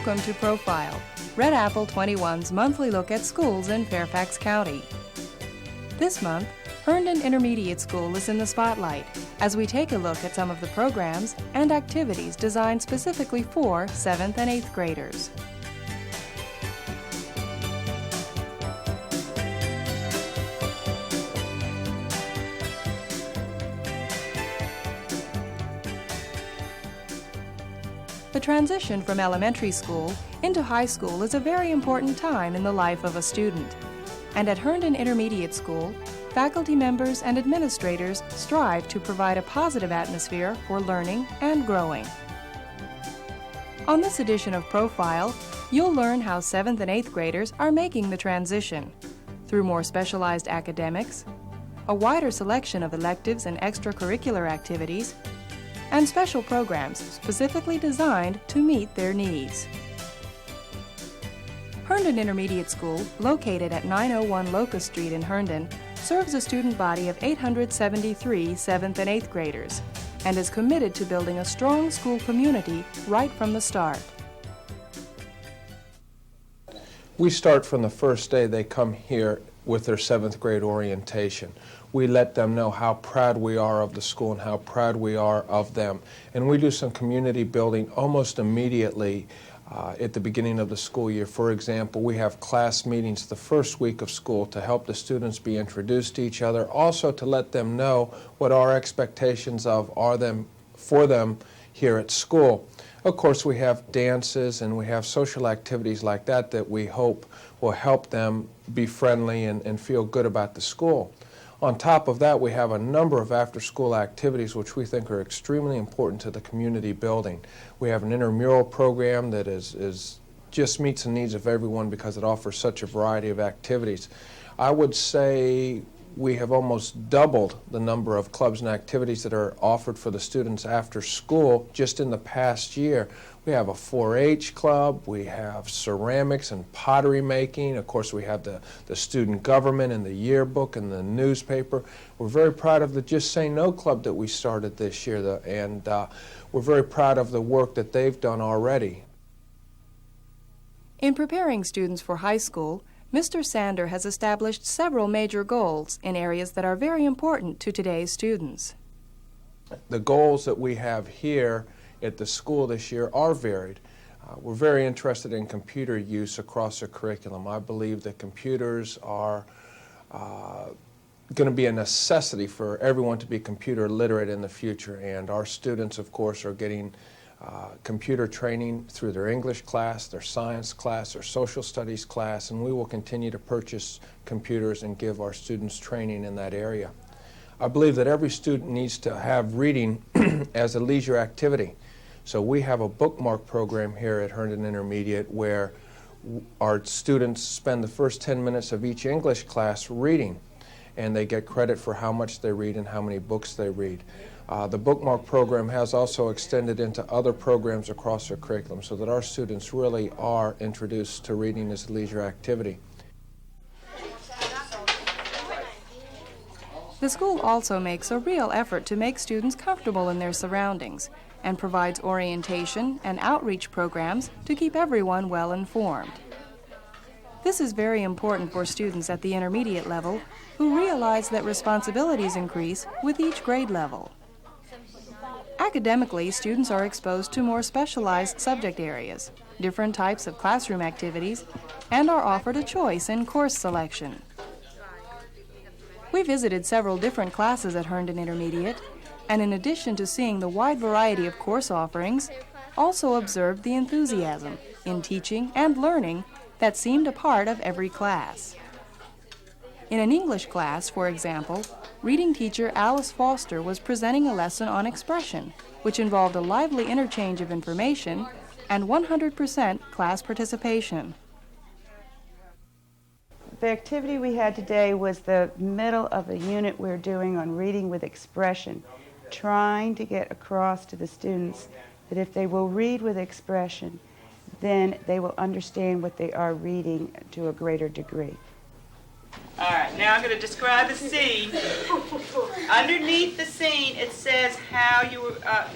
Welcome to Profile, Red Apple 21's monthly look at schools in Fairfax County. This month, Herndon Intermediate School is in the spotlight as we take a look at some of the programs and activities designed specifically for 7th and 8th graders. The transition from elementary school into high school is a very important time in the life of a student. And at Herndon Intermediate School, faculty members and administrators strive to provide a positive atmosphere for learning and growing. On this edition of Profile, you'll learn how 7th and 8th graders are making the transition through more specialized academics, a wider selection of electives and extracurricular activities, and special programs specifically designed to meet their needs. Herndon Intermediate School, located at 901 Locust Street in Herndon, serves a student body of 873 7th and 8th graders and is committed to building a strong school community right from the start. We start from the first day they come here with their 7th grade orientation. We let them know how proud we are of the school and how proud we are of them. And we do some community building almost immediately at the beginning of the school year. For example, we have class meetings the first week of school to help the students be introduced to each other, also to let them know what our expectations are for them here at school. Of course, we have dances and we have social activities like that that we hope will help them be friendly and feel good about the school. On top of that, we have a number of after-school activities which we think are extremely important to the community building. We have an intramural program that just meets the needs of everyone because it offers such a variety of activities. I would say we have almost doubled the number of clubs and activities that are offered for the students after school just in the past year. We have a 4-H club, we have ceramics and pottery making, of course we have the student government and the yearbook and the newspaper. We're very proud of the Just Say No club that we started this year, and we're very proud of the work that they've done already. In preparing students for high school, Mr. Sander has established several major goals in areas that are very important to today's students. The goals that we have here at the school this year are varied. We're very interested in computer use across the curriculum. I believe that computers are going to be a necessity for everyone to be computer literate in the future, and our students, of course, are getting computer training through their English class, their science class, their social studies class, and we will continue to purchase computers and give our students training in that area. I believe that every student needs to have reading as a leisure activity. So we have a bookmark program here at Herndon Intermediate where our students spend the first 10 minutes of each English class reading, and they get credit for how much they read and how many books they read. The bookmark program has also extended into other programs across our curriculum so that our students really are introduced to reading as a leisure activity. The school also makes a real effort to make students comfortable in their surroundings and provides orientation and outreach programs to keep everyone well informed. This is very important for students at the intermediate level who realize that responsibilities increase with each grade level. Academically, students are exposed to more specialized subject areas, different types of classroom activities, and are offered a choice in course selection. We visited several different classes at Herndon Intermediate, and in addition to seeing the wide variety of course offerings, also observed the enthusiasm in teaching and learning that seemed a part of every class. In an English class, for example, reading teacher Alice Foster was presenting a lesson on expression, which involved a lively interchange of information and 100% class participation. The activity we had today was the middle of a unit we're doing on reading with expression, trying to get across to the students that if they will read with expression, then they will understand what they are reading to a greater degree. All right, now I'm going to describe a scene. Underneath the scene, it says how you,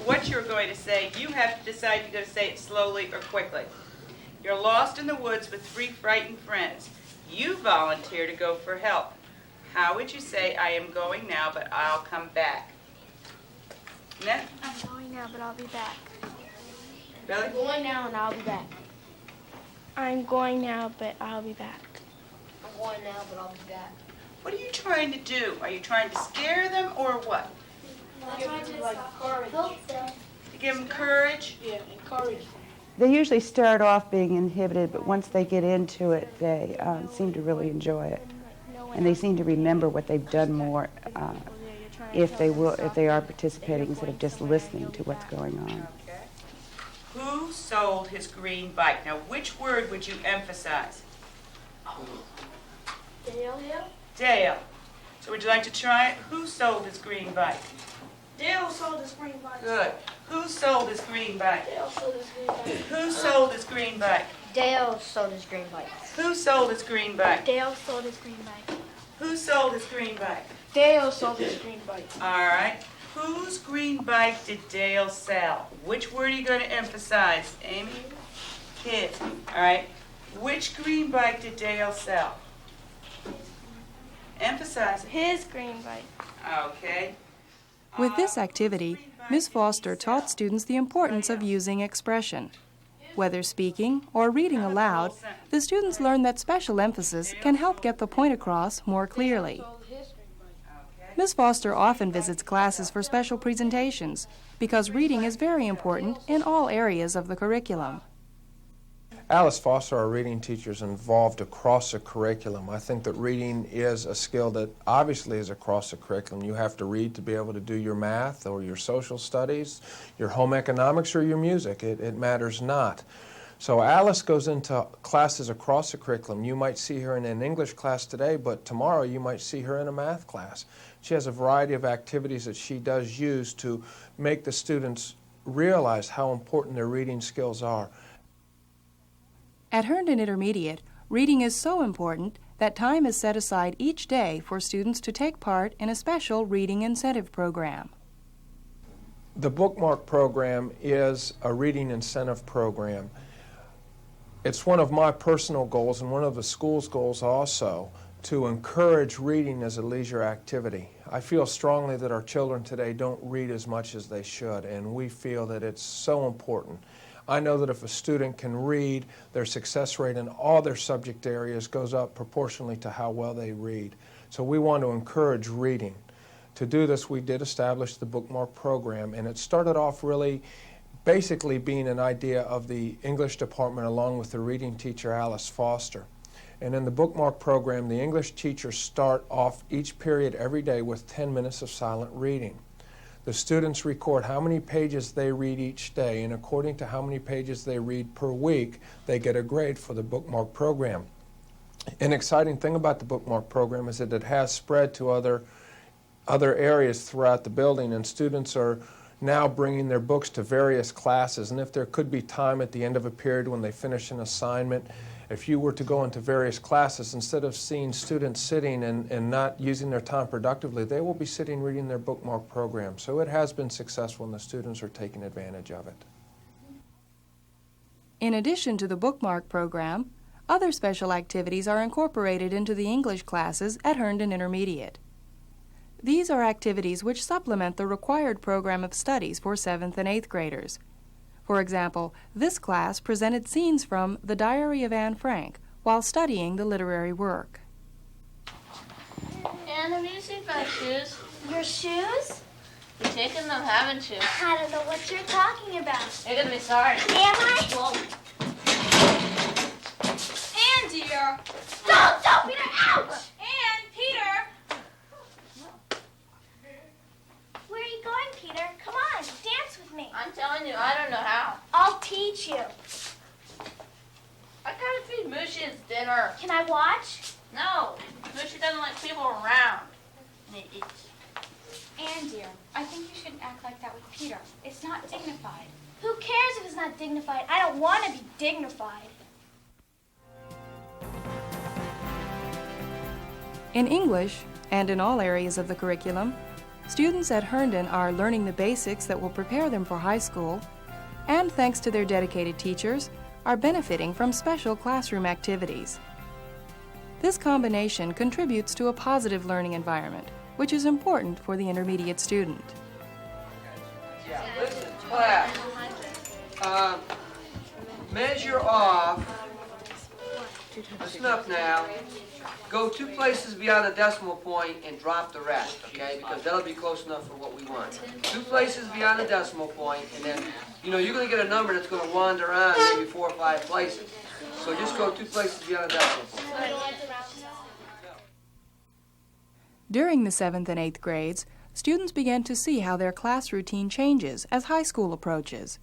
what you're going to say. You have to decide if you're going to say it slowly or quickly. You're lost in the woods with 3 frightened friends. You volunteer to go for help. How would you say, I am going now, but I'll come back? Annette? I'm going now, but I'll be back. Billy? I'm going now and I'll be back. I'm going now, but I'll be back. I'm going now, but I'll be back. What are you trying to do? Are you trying to scare them or what? I'm trying to encourage. To give them courage? Yeah, encourage. They usually start off being inhibited, but once they get into it, they seem to really enjoy it. And they seem to remember what they've done more if they are participating instead of just listening to what's going on. Okay. Who sold his green bike? Now, which word would you emphasize? Dale? Dale. So would you like to try it? Who sold his green bike? Dale sold his green bike. Good. Who sold his green bike? Dale sold his green bike. Who sold his green bike? Dale sold his green bike. Who sold his green bike? Dale sold his green bike. Who sold his green bike? Dale sold his green bike. All right. Whose green bike did Dale sell? Which word are you going to emphasize, Amy? Kids. All right. Which green bike did Dale sell? Emphasize it. His green bike. Okay. With this activity, Ms. Foster taught students the importance of using expression. Whether speaking or reading aloud, the students learn that special emphasis can help get the point across more clearly. Ms. Foster often visits classes for special presentations because reading is very important in all areas of the curriculum. Alice Foster, our reading teacher, is involved across the curriculum. I think that reading is a skill that obviously is across the curriculum. You have to read to be able to do your math or your social studies, your home economics, or your music. It matters not. So Alice goes into classes across the curriculum. You might see her in an English class today, but tomorrow you might see her in a math class. She has a variety of activities that she does use to make the students realize how important their reading skills are. At Herndon Intermediate, reading is so important that time is set aside each day for students to take part in a special reading incentive program. The bookmark program is a reading incentive program. It's one of my personal goals and one of the school's goals also to encourage reading as a leisure activity. I feel strongly that our children today don't read as much as they should, and we feel that it's so important. I know that if a student can read, their success rate in all their subject areas goes up proportionally to how well they read. So we want to encourage reading. To do this, we did establish the bookmark program, and it started off really basically being an idea of the English department along with the reading teacher, Alice Foster. And in the bookmark program, the English teachers start off each period every day with 10 minutes of silent reading. The students record how many pages they read each day, and according to how many pages they read per week, they get a grade for the bookmark program. An exciting thing about the bookmark program is that it has spread to other areas throughout the building, and students are now bringing their books to various classes. And if there could be time at the end of a period when they finish an assignment, if you were to go into various classes, instead of seeing students sitting and not using their time productively, they will be sitting reading their bookmark program. So it has been successful and the students are taking advantage of it. In addition to the bookmark program, other special activities are incorporated into the English classes at Herndon Intermediate. These are activities which supplement the required program of studies for 7th and 8th graders. For example, this class presented scenes from The Diary of Anne Frank while studying the literary work. Anne, have you seen my shoes? Your shoes? You've taken them, haven't you? I don't know what you're talking about. You're gonna be sorry. Am I? Whoa. Anne, dear! Don't, Peter! Ouch! Anne, Peter! Where are you going, Peter? Come on, dance with me. I'm telling you, I don't know how. I'll teach you. I gotta feed Mushy his dinner. Can I watch? No, Mushy doesn't like people around. And he eats. Anne, dear, I think you shouldn't act like that with Peter. It's not dignified. Who cares if it's not dignified? I don't want to be dignified. In English, and in all areas of the curriculum, students at Herndon are learning the basics that will prepare them for high school, and thanks to their dedicated teachers, are benefiting from special classroom activities. This combination contributes to a positive learning environment, which is important for the intermediate student. Listen, class. Measure off. Listen up now. Go 2 places beyond the decimal point and drop the rest, okay? Because that'll be close enough for what we want. 2 places beyond the decimal point, and then, you're going to get a number that's going to wander on maybe 4 or 5 places. So just go 2 places beyond the decimal point. During the 7th and 8th grades, students begin to see how their class routine changes as high school approaches.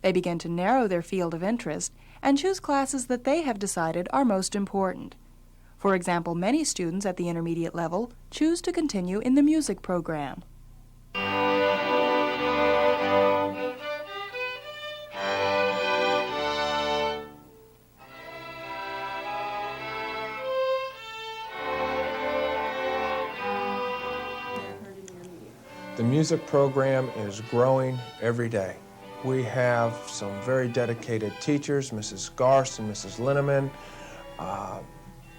They begin to narrow their field of interest and choose classes that they have decided are most important. For example, many students at the intermediate level choose to continue in the music program. The music program is growing every day. We have some very dedicated teachers, Mrs. Garst and Mrs. Linneman.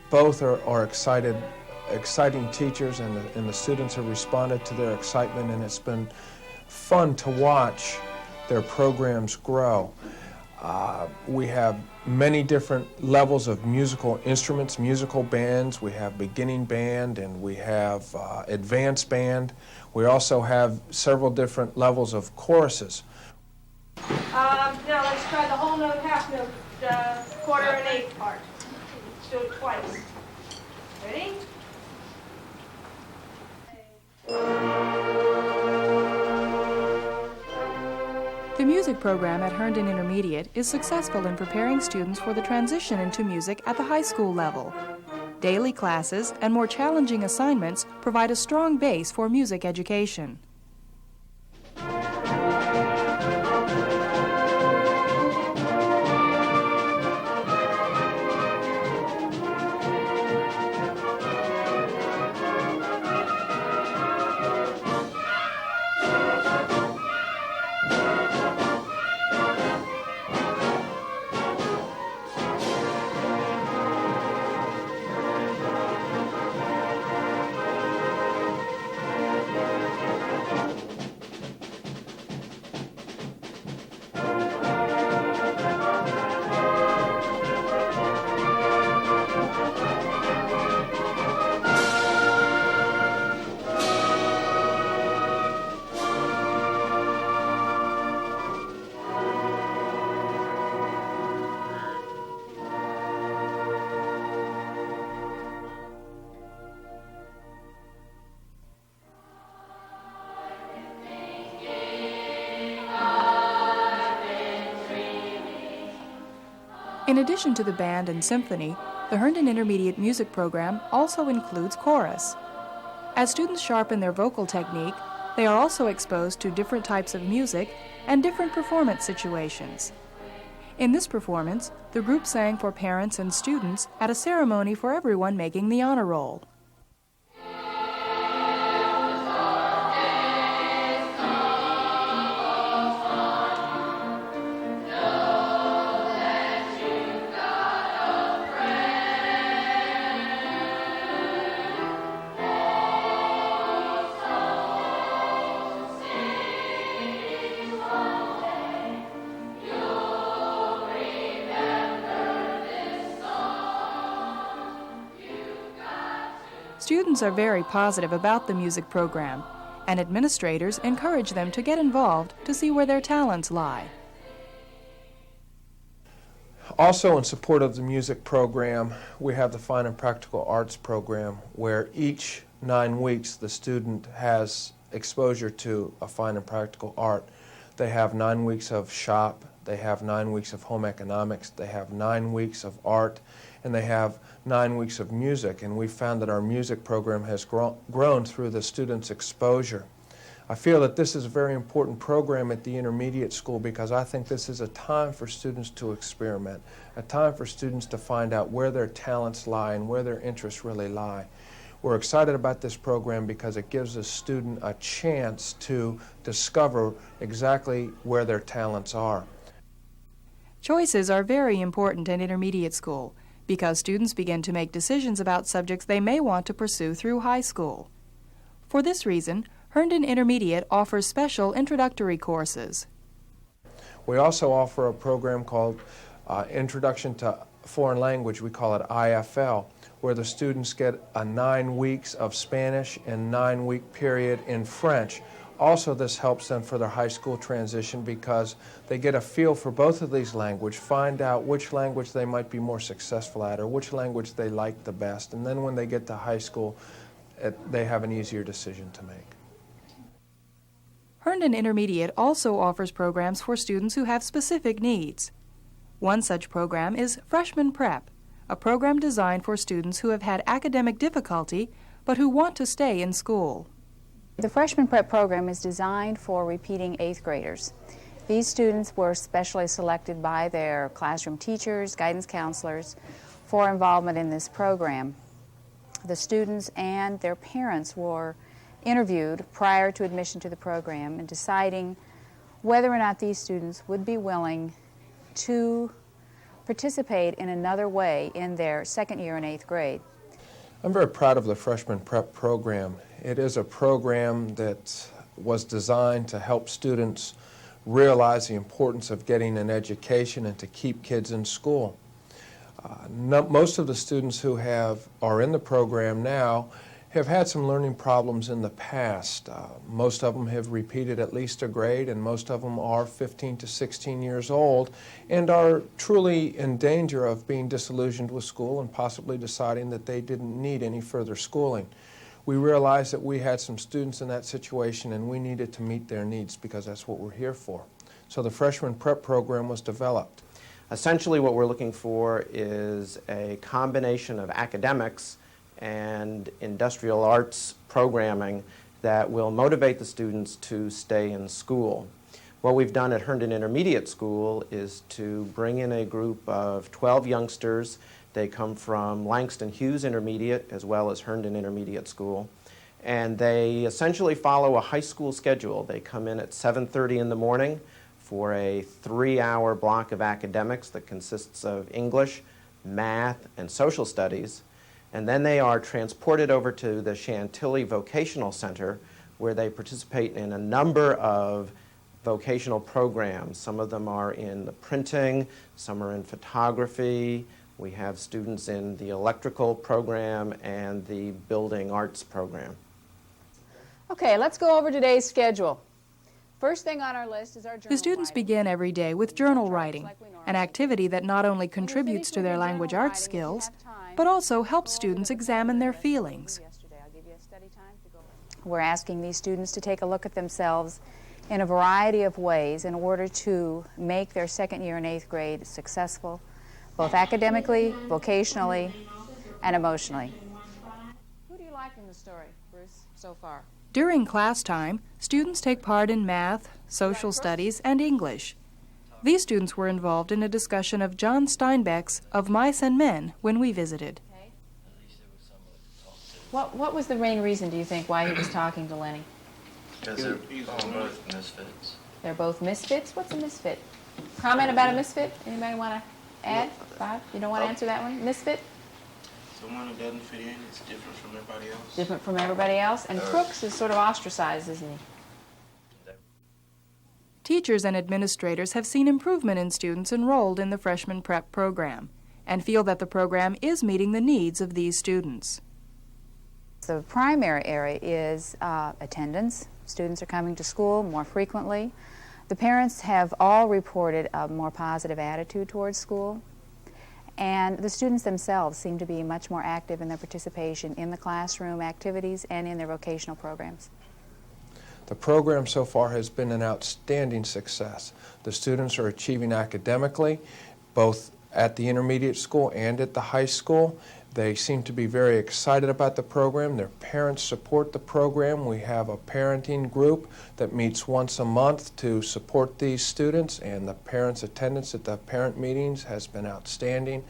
Both are exciting teachers, and the students have responded to their excitement, and it's been fun to watch their programs grow. We have many different levels of musical instruments, musical bands. We have beginning band, and we have advanced band. We also have several different levels of choruses. Now let's try the whole note, half note, quarter and eighth part. Let's do it twice. Ready? The music program at Herndon Intermediate is successful in preparing students for the transition into music at the high school level. Daily classes and more challenging assignments provide a strong base for music education. In addition to the band and symphony, the Herndon Intermediate music program also includes chorus. As students sharpen their vocal technique, they are also exposed to different types of music and different performance situations. In this performance, the group sang for parents and students at a ceremony for everyone making the honor roll. Students are very positive about the music program, and administrators encourage them to get involved to see where their talents lie. Also in support of the music program, we have the Fine and Practical Arts program, where each 9 weeks the student has exposure to a fine and practical art. They have 9 weeks of shop, they have 9 weeks of home economics, they have 9 weeks of art, and they have 9 weeks of music. And we found that our music program has grown through the students' exposure. I feel that this is a very important program at the intermediate school because I think this is a time for students to experiment, a time for students to find out where their talents lie and where their interests really lie. We're excited about this program because it gives a student a chance to discover exactly where their talents are. Choices are very important in intermediate school because students begin to make decisions about subjects they may want to pursue through high school. For this reason, Herndon Intermediate offers special introductory courses. We also offer a program called Introduction to Foreign Language. We call it IFL, where the students get a 9 weeks of Spanish and 9-week period in French. Also, this helps them for their high school transition because they get a feel for both of these languages, find out which language they might be more successful at or which language they like the best. And then when they get to high school, they have an easier decision to make. Herndon Intermediate also offers programs for students who have specific needs. One such program is Freshman Prep, a program designed for students who have had academic difficulty but who want to stay in school. The Freshman Prep program is designed for repeating 8th graders. These students were specially selected by their classroom teachers, guidance counselors, for involvement in this program. The students and their parents were interviewed prior to admission to the program and deciding whether or not these students would be willing to participate in another way in their second year in 8th grade. I'm very proud of the Freshman Prep program. It is a program that was designed to help students realize the importance of getting an education and to keep kids in school. Most of the students who are in the program now have had some learning problems in the past. Most of them have repeated at least a grade, and most of them are 15 to 16 years old and are truly in danger of being disillusioned with school and possibly deciding that they didn't need any further schooling. We realized that we had some students in that situation and we needed to meet their needs because that's what we're here for. So the Freshman Prep program was developed. Essentially what we're looking for is a combination of academics and industrial arts programming that will motivate the students to stay in school. What we've done at Herndon Intermediate School is to bring in a group of 12 youngsters. They come from Langston Hughes Intermediate as well as Herndon Intermediate School, and they essentially follow a high school schedule. They come in at 7:30 in the morning for a 3-hour block of academics that consists of English, math, and social studies. And then they are transported over to the Chantilly Vocational Center where they participate in a number of vocational programs. Some of them are in the printing, some are in photography. We have students in the electrical program and the building arts program. Okay, let's go over today's schedule. First thing on our list is our journal The students writing. begin every day with journal writing, an activity that not only contributes to their language arts skills, but also helps students examine their feelings. We're asking these students to take a look at themselves in a variety of ways in order to make their second year in 8th grade successful, both academically, vocationally, and emotionally. Who do you like in the story, Bruce, so far? During class time, students take part in math, social studies, and English. These students were involved in a discussion of John Steinbeck's Of Mice and Men when we visited. What was the main reason, do you think, why he was talking to Lenny? Because they're both misfits. They're both misfits? What's a misfit? Comment about a misfit? Anybody want to add? Bob, you don't want to answer that one? Misfit? Someone who doesn't fit in, it's different from everybody else. Different from everybody else? And Crooks is sort of ostracized, isn't he? Teachers and administrators have seen improvement in students enrolled in the Freshman Prep program and feel that the program is meeting the needs of these students. The primary area is attendance. Students are coming to school more frequently. The parents have all reported a more positive attitude towards school, and the students themselves seem to be much more active in their participation in the classroom activities and in their vocational programs. The program so far has been an outstanding success. The students are achieving academically, both at the intermediate school and at the high school. They seem to be very excited about the program. Their parents support the program. We have a parenting group that meets once a month to support these students, and the parents' attendance at the parent meetings has been outstanding,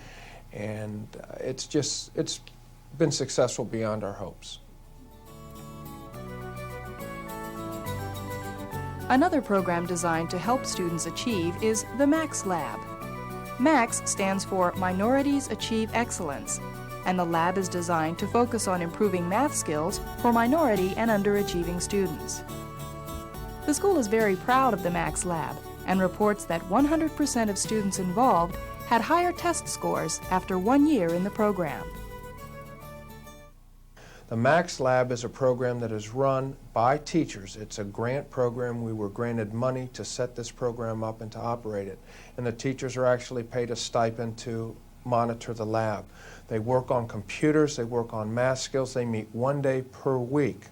and it's been successful beyond our hopes. Another program designed to help students achieve is the Max Lab. MAX stands for Minorities Achieve Excellence, and the lab is designed to focus on improving math skills for minority and underachieving students. The school is very proud of the MAX lab and reports that 100% of students involved had higher test scores after 1 year in the program. The MAX Lab is a program that is run by teachers. It's a grant program. We were granted money to set this program up and to operate it. And the teachers are actually paid a stipend to monitor the lab. They work on computers, they work on math skills, they meet 1 day per week.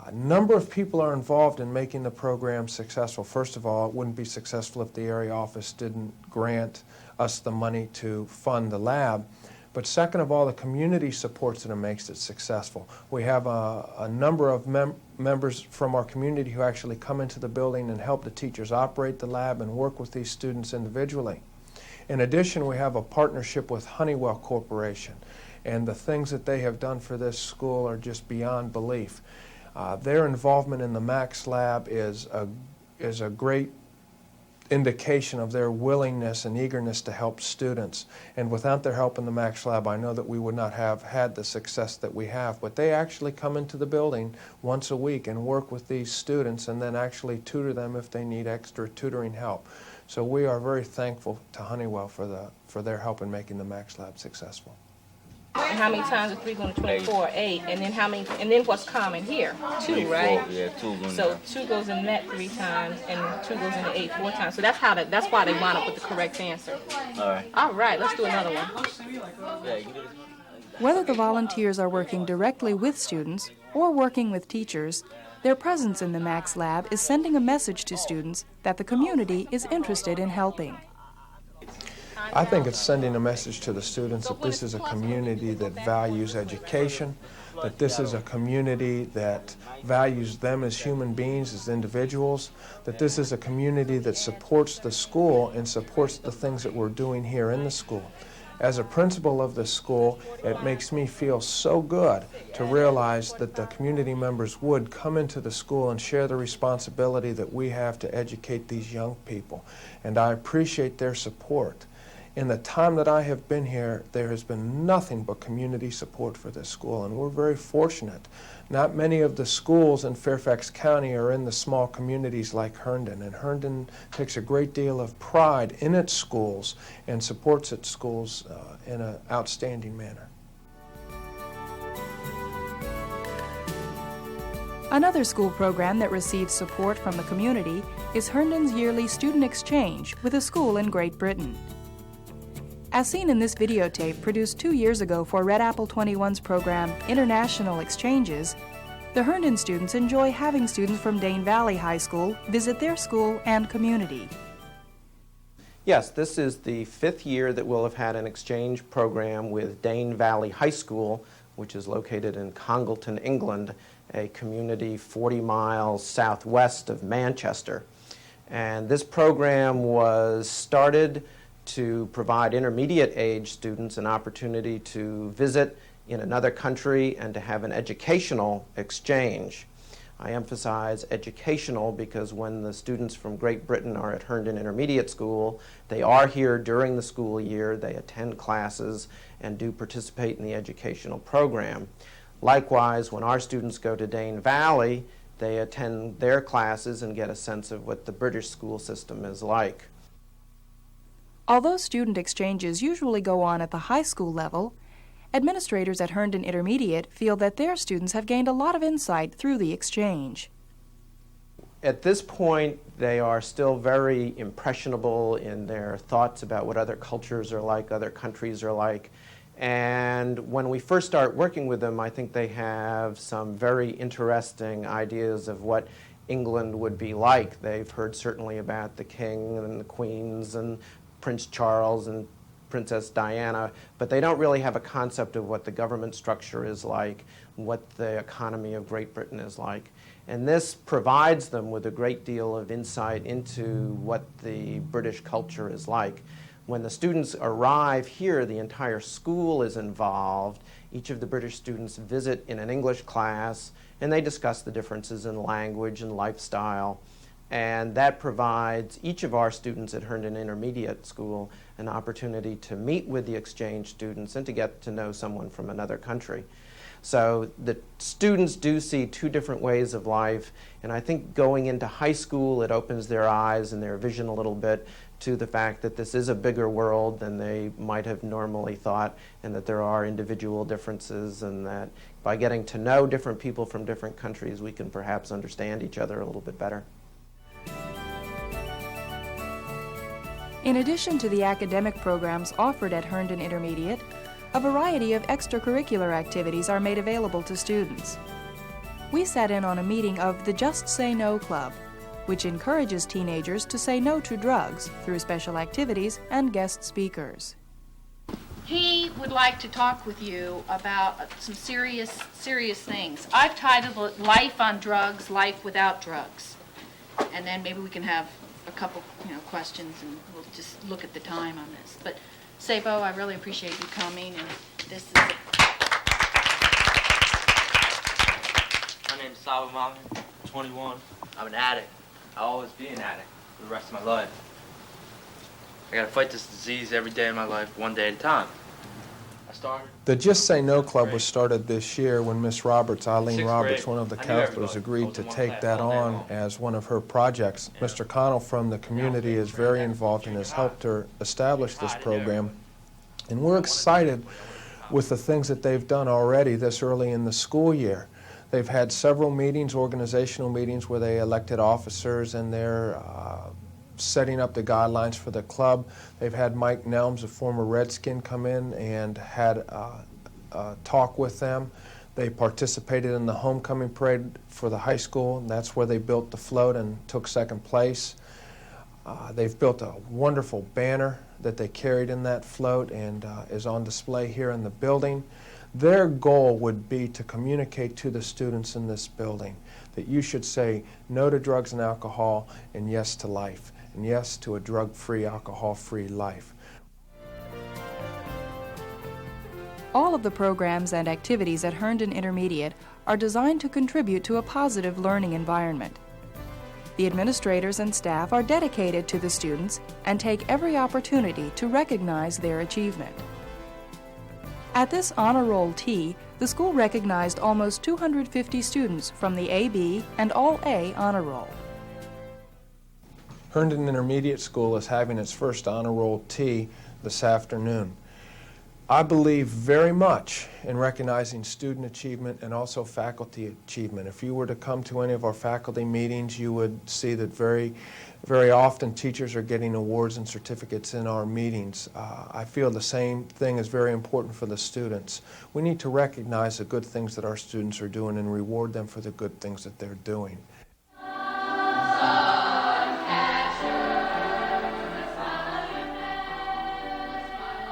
A number of people are involved in making the program successful. First of all, it wouldn't be successful if the area office didn't grant us the money to fund the lab. But second of all, the community supports it and makes it successful. We have a number of members from our community who actually come into the building and help the teachers operate the lab and work with these students individually. In addition, we have a partnership with Honeywell Corporation, and the things that they have done for this school are just beyond belief. Their involvement in the MAX Lab is a great indication of their willingness and eagerness to help students. And without their help in the MAX Lab, I know that we would not have had the success that we have. But they actually come into the building once a week and work with these students and then actually tutor them if they need extra tutoring help. So we are very thankful to Honeywell for their help in making the MAX Lab successful. And how many times is 3 going to 24? 8. And then how many? And then what's common here? 2, right? Yeah, 2 going So 2 goes in that 3 times, and 2 goes into 8 4 times. So that's why they wound up with the correct answer. All right. All right, let's do another one. Yeah, you can do this. Whether the volunteers are working directly with students or working with teachers, their presence in the MAX Lab is sending a message to students that the community is interested in helping. I think it's sending a message to the students that this is a community that values education, that this is a community that values them as human beings, as individuals, that this is a community that supports the school and supports the things that we're doing here in the school. As a principal of this school, it makes me feel so good to realize that the community members would come into the school and share the responsibility that we have to educate these young people. And I appreciate their support. In the time that I have been here, there has been nothing but community support for this school, and we're very fortunate. Not many of the schools in Fairfax County are in the small communities like Herndon, and Herndon takes a great deal of pride in its schools and supports its schools in an outstanding manner. Another school program that receives support from the community is Herndon's yearly student exchange with a school in Great Britain. As seen in this videotape produced 2 years ago for Red Apple 21's program International Exchanges, the Herndon students enjoy having students from Dane Valley High School visit their school and community. Yes, this is the 5th year that we'll have had an exchange program with Dane Valley High School, which is located in Congleton, England, a community 40 miles southwest of Manchester. And this program was started to provide intermediate age students an opportunity to visit in another country and to have an educational exchange. I emphasize educational because when the students from Great Britain are at Herndon Intermediate School, they are here during the school year, they attend classes and do participate in the educational program. Likewise, when our students go to Dane Valley, they attend their classes and get a sense of what the British school system is like. Although student exchanges usually go on at the high school level, administrators at Herndon Intermediate feel that their students have gained a lot of insight through the exchange. At this point, they are still very impressionable in their thoughts about what other cultures are like, other countries are like. And when we first start working with them, I think they have some very interesting ideas of what England would be like. They've heard certainly about the king and the queens and Prince Charles and Princess Diana, but they don't really have a concept of what the government structure is like, what the economy of Great Britain is like. And this provides them with a great deal of insight into what the British culture is like. When the students arrive here, the entire school is involved. Each of the British students visit in an English class, and they discuss the differences in language and lifestyle. And that provides each of our students at Herndon Intermediate School an opportunity to meet with the exchange students and to get to know someone from another country. So the students do see two different ways of life, and I think going into high school it opens their eyes and their vision a little bit to the fact that this is a bigger world than they might have normally thought, and that there are individual differences, and that by getting to know different people from different countries we can perhaps understand each other a little bit better. In addition to the academic programs offered at Herndon Intermediate, a variety of extracurricular activities are made available to students. We sat in on a meeting of the Just Say No Club, which encourages teenagers to say no to drugs through special activities and guest speakers. He would like to talk with you about some serious things. I've titled it Life on Drugs, Life Without Drugs. And then maybe we can have a couple, questions, and we'll just look at the time on this. But Sabo, I really appreciate you coming, and this is My name's Sabo Mohammed, 21. I'm an addict. I'll always be an addict for the rest of my life. I gotta fight this disease every day of my life, one day at a time. The Just Say No Club was started this year when Miss Roberts, Eileen Roberts, one of the counselors, agreed to take that on as one of her projects. Mr. Connell from the community is very involved and has helped her establish this program. And we're excited with the things that they've done already this early in the school year. They've had several meetings, organizational meetings, where they elected officers, and they're setting up the guidelines for the club. They've had Mike Nelms, a former Redskin, come in and had a talk with them. They participated in the homecoming parade for the high school, and that's where they built the float and took second place. They've built a wonderful banner that they carried in that float and is on display here in the building. Their goal would be to communicate to the students in this building that you should say no to drugs and alcohol and yes to life, and yes to a drug-free, alcohol-free life. All of the programs and activities at Herndon Intermediate are designed to contribute to a positive learning environment. The administrators and staff are dedicated to the students and take every opportunity to recognize their achievement. At this Honor Roll Tea, the school recognized almost 250 students from the AB and All-A Honor Roll. Herndon Intermediate School is having its first Honor Roll Tea this afternoon. I believe very much in recognizing student achievement and also faculty achievement. If you were to come to any of our faculty meetings, you would see that very often teachers are getting awards and certificates in our meetings. I feel the same thing is very important for the students. We need to recognize the good things that our students are doing and reward them for the good things that they're doing.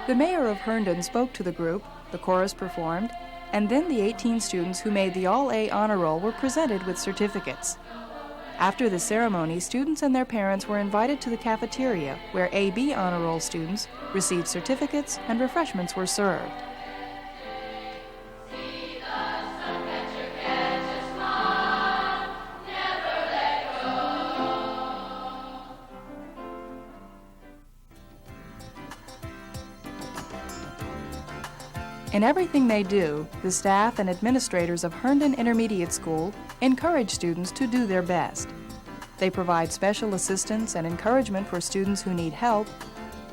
The mayor of Herndon spoke to the group, the chorus performed, and then the 18 students who made the All-A Honor Roll were presented with certificates. After the ceremony, students and their parents were invited to the cafeteria, where AB Honor Roll students received certificates and refreshments were served. In everything they do, the staff and administrators of Herndon Intermediate School encourage students to do their best. They provide special assistance and encouragement for students who need help,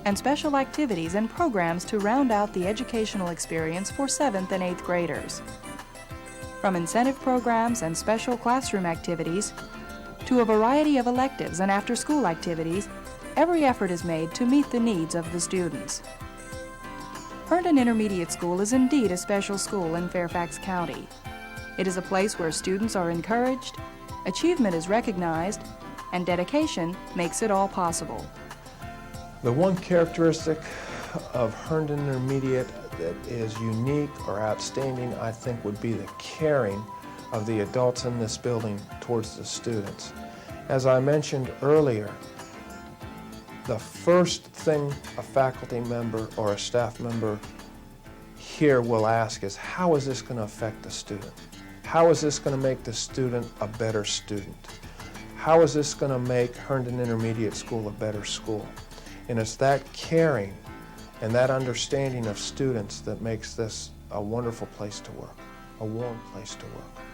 and special activities and programs to round out the educational experience for 7th and 8th graders. From incentive programs and special classroom activities to a variety of electives and after-school activities, every effort is made to meet the needs of the students. Herndon Intermediate School is indeed a special school in Fairfax County. It is a place where students are encouraged, achievement is recognized, and dedication makes it all possible. The one characteristic of Herndon Intermediate that is unique or outstanding, I think, would be the caring of the adults in this building towards the students. As I mentioned earlier, the first thing a faculty member or a staff member here will ask is, how is this going to affect the student? How is this going to make the student a better student? how is this going to make Herndon Intermediate School a better school? And it's that caring and that understanding of students that makes this a wonderful place to work, a warm place to work.